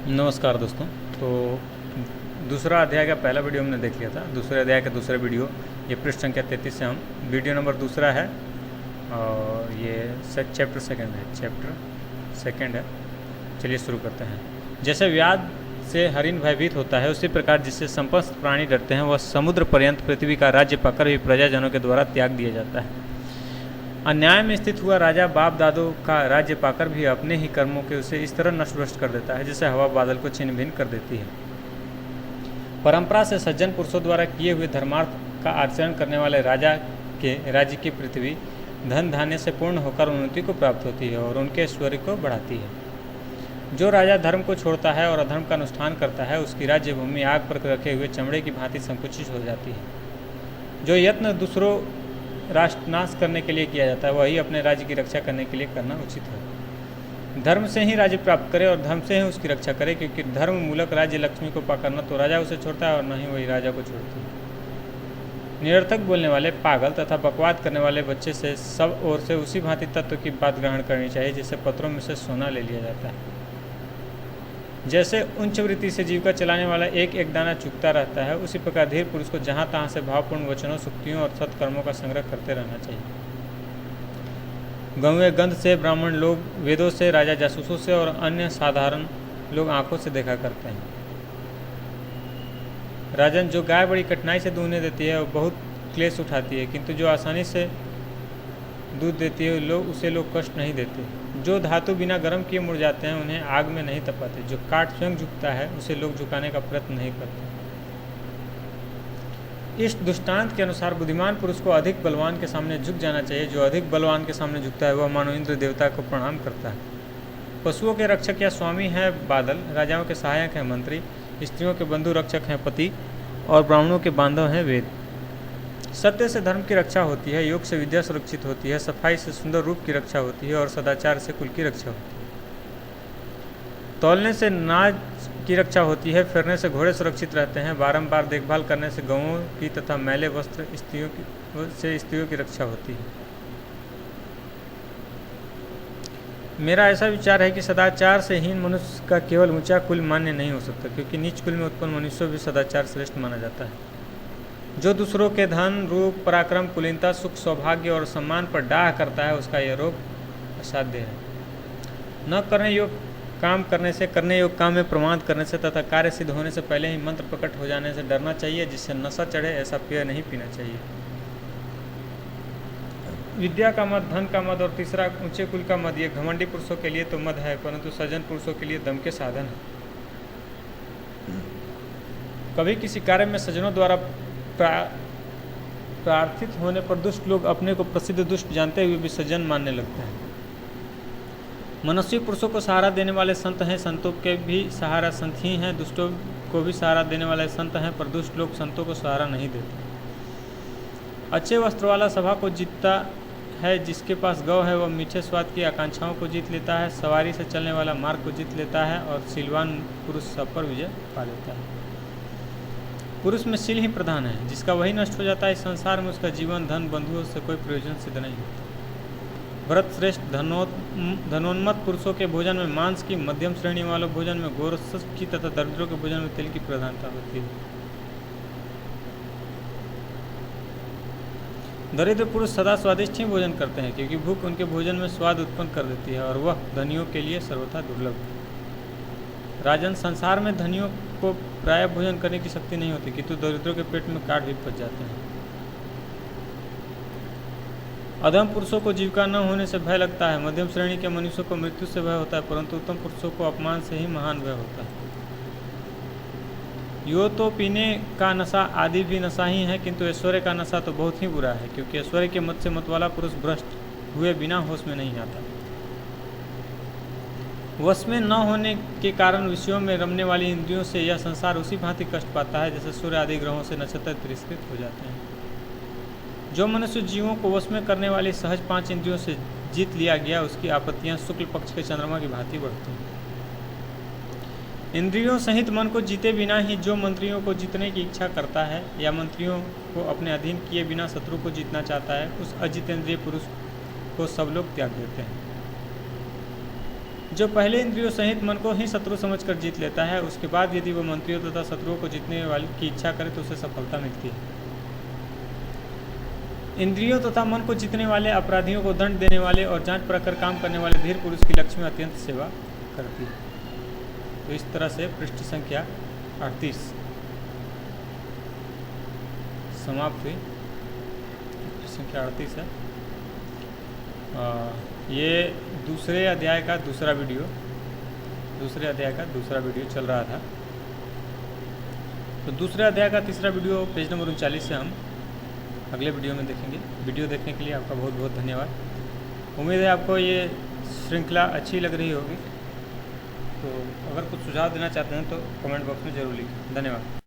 नमस्कार दोस्तों। तो दूसरा अध्याय का पहला वीडियो हमने देख लिया था। दूसरे अध्याय का दूसरा वीडियो ये पृष्ठ संख्या 33 से हम वीडियो नंबर दूसरा है और ये चैप्टर सेकंड है। चलिए शुरू करते हैं। जैसे व्याध से हरिण भयभीत होता है, उसी प्रकार जिससे समस्त प्राणी डरते हैं, वह समुद्र पर्यंत पृथ्वी का राज्य पाकर भी प्रजाजनों के द्वारा त्याग दिया जाता है। अन्याय में स्थित हुआ राजा बाप दादों का राज्य पाकर भी अपने ही कर्मों के उसे इस तरह नष्ट कर देता है जैसे हवा बादल को छिन्न भिन्न कर देती है। परंपरा से सज्जन पुरुषों द्वारा किए हुए धर्मार्थ का आचरण करने वाले राजा के राज्य की पृथ्वी धन धान्य से पूर्ण होकर उन्नति को प्राप्त होती है और उनके ऐश्वर्य को बढ़ाती है। जो राजा धर्म को छोड़ता है और अधर्म का अनुष्ठान करता है, उसकी राज्य भूमि आग पर रखे हुए चमड़े की भांति संकुचित हो जाती है। जो यत्न दूसरों राष्ट्रनाश करने के लिए किया जाता है, वही अपने राज्य की रक्षा करने के लिए करना उचित है। धर्म से ही राज्य प्राप्त करे और धर्म से ही उसकी रक्षा करे, क्योंकि धर्म मूलक राज्य लक्ष्मी को पाकर न तो राजा उसे छोड़ता है और न ही वही राजा को छोड़ती है। निरर्थक बोलने वाले, पागल तथा बकवाद करने वाले बच्चे से सब ओर से उसी भांति तत्व की बात ग्रहण करनी चाहिए जैसे पत्रों में से सोना ले लिया जाता है। जैसे उच्च वृत्ति से जीविका चलाने वाला एक एक दाना चुगता रहता है, उसी प्रकार धीर पुरुष को जहाँ तहाँ से भावपूर्ण वचनों, सुक्तियों और सत्कर्मों का संग्रह करते रहना चाहिए। गौएं गंध से ब्राह्मण लोग वेदों से, राजा जासूसों से और अन्य साधारण लोग आंखों से देखा करते हैं। राजन, जो गाय बड़ी कठिनाई से दूहने देती है और बहुत क्लेश उठाती है, किंतु जो आसानी से दूध देती है उसे लोग कष्ट नहीं देते। जो धातु बिना गर्म किए मुड़ जाते हैं, उन्हें आग में नहीं तपाते। जो काठ स्वयं झुकता है, उसे लोग झुकाने का प्रयत्न नहीं करते। इस दृष्टांत के अनुसार बुद्धिमान पुरुष को अधिक बलवान के सामने झुक जाना चाहिए। जो अधिक बलवान के सामने झुकता है, वह मानो इंद्र देवता को प्रणाम करता है। पशुओं के रक्षक या स्वामी है बादल, राजाओं के सहायक हैं मंत्री, स्त्रियों के बंधु रक्षक हैं पति और ब्राह्मणों के बांधव हैं वेद। सत्य से धर्म की रक्षा होती है, योग से विद्या सुरक्षित होती है, सफाई से सुंदर रूप की रक्षा होती है और सदाचार से कुल की रक्षा होती है। तौलने से नाज की रक्षा होती है, फिरने से घोड़े सुरक्षित रहते हैं, बारंबार देखभाल करने से गौओं की तथा मैले वस्त्र स्त्रियों की रक्षा होती है। मेरा ऐसा विचार है कि सदाचार से हीन मनुष्य का केवल ऊंचा कुल मान्य नहीं हो सकता, क्योंकि नीच कुल में उत्पन्न मनुष्य भी सदाचार श्रेष्ठ माना जाता है। जो दूसरों के धन, रूप, पराक्रम, कुलीनता, सुख, सौभाग्य और सम्मान पर डाह करता है, उसका यह रोग असाध्य है। न करने योग काम करने से, करने योग काम में प्रमाद करने से तथा कार्य सिद्ध होने से पहले ही मंत्र प्रकट हो जाने से डरना चाहिए। जिससे नशा चढ़े ऐसा पेय नहीं पीना चाहिए। विद्या का मद, धन का मद और तीसरा ऊंचे कुल का मद, ये घमंडी पुरुषों के लिए तो मद है, परंतु सज्जन पुरुषों के लिए दम के साधन है। कभी किसी कार्य में सज्जनों द्वारा प्रार्थित होने पर दुष्ट लोग अपने को प्रसिद्ध दुष्ट जानते हुए भी सज्जन मानने लगते हैं। मनस्वी पुरुषों को सहारा देने वाले संत हैं, संतों के भी सहारा संत ही हैं। दुष्टों को भी सहारा देने वाले संत हैं, पर दुष्ट लोग संतों को सहारा नहीं देते। अच्छे वस्त्र वाला सभा को जीतता है, जिसके पास गौ है वह मीठे स्वाद की आकांक्षाओं को जीत लेता है। सवारी से चलने वाला मार्ग को जीत लेता है और शीलवान पुरुष सब पर विजय पा लेता है। पुरुष में शील ही प्रधान है, जिसका वही नष्ट हो जाता है, इस संसार में उसका जीवन, धन, बंधुओं से कोई प्रयोजन सिद्ध नहीं होता। भरत श्रेष्ठ धनोन्मत्त पुरुषों के भोजन में मांस की, मध्यम श्रेणी वालों भोजन में गोरस की तथा दरिद्रों के भोजन में तेल की प्रधानता होती है। दरिद्र पुरुष सदा स्वादिष्ट ही भोजन करते हैं, क्योंकि भूख उनके भोजन में स्वाद उत्पन्न कर देती है और वह धनियों के लिए सर्वथा दुर्लभ है। राजन, संसार में धनियों को प्राय भोजन करने की शक्ति नहीं होती, किंतु दरिद्रों के पेट में काट भी फंस जाते हैं। अधम पुरुषों को जीविका न होने से भय लगता है, मध्यम श्रेणी के मनुष्यों को मृत्यु से भय होता है, परंतु उत्तम पुरुषों को अपमान से ही महान भय होता है। यो तो पीने का नशा आदि भी नशा ही है, किंतु ऐश्वर्य का नशा तो बहुत ही बुरा है, क्योंकि ऐश्वर्य के मत से मतवाला पुरुष भ्रष्ट हुए बिना होश में नहीं आता। वश में न होने के कारण विषयों में रमने वाली इंद्रियों से यह संसार उसी भांति कष्ट पाता है, जैसे सूर्य आदि ग्रहों से नक्षत्र तिरस्कृत हो जाते हैं। जो मनुष्य जीवों को वश में करने वाली सहज 5 इंद्रियों से जीत लिया गया, उसकी आपत्तियां शुक्ल पक्ष के चंद्रमा की भांति बढ़ती हैं। इंद्रियों सहित मन को जीते बिना ही जो मंत्रियों को जीतने की इच्छा करता है या मंत्रियों को अपने अधीन किए बिना शत्रु को जीतना चाहता है, उस अजितेंद्रिय पुरुष को सब लोग त्याग देते हैं। जो पहले इंद्रियों सहित मन को ही शत्रु समझकर जीत लेता है, उसके बाद यदि वह मंत्रियों तथा शत्रुओं को जीतने वाली की इच्छा करे तो उसे सफलता मिलती है। इंद्रियों तथा मन को जीतने वाले, अपराधियों को दंड देने वाले और जांच परख कर काम करने वाले धीर पुरुष की लक्ष्मी अत्यंत सेवा करती है। तो इस तरह से पृष्ठ संख्या 38 समाप्त हुई। पृष्ठ संख्या 38 है। ये दूसरे अध्याय का दूसरा वीडियो चल रहा था। तो दूसरे अध्याय का तीसरा वीडियो पेज नंबर 39 से हम अगले वीडियो में देखेंगे। वीडियो देखने के लिए आपका बहुत बहुत धन्यवाद। उम्मीद है आपको ये श्रृंखला अच्छी लग रही होगी। तो अगर कुछ सुझाव देना चाहते हैं तो कमेंट बॉक्स में ज़रूर लिखें। धन्यवाद।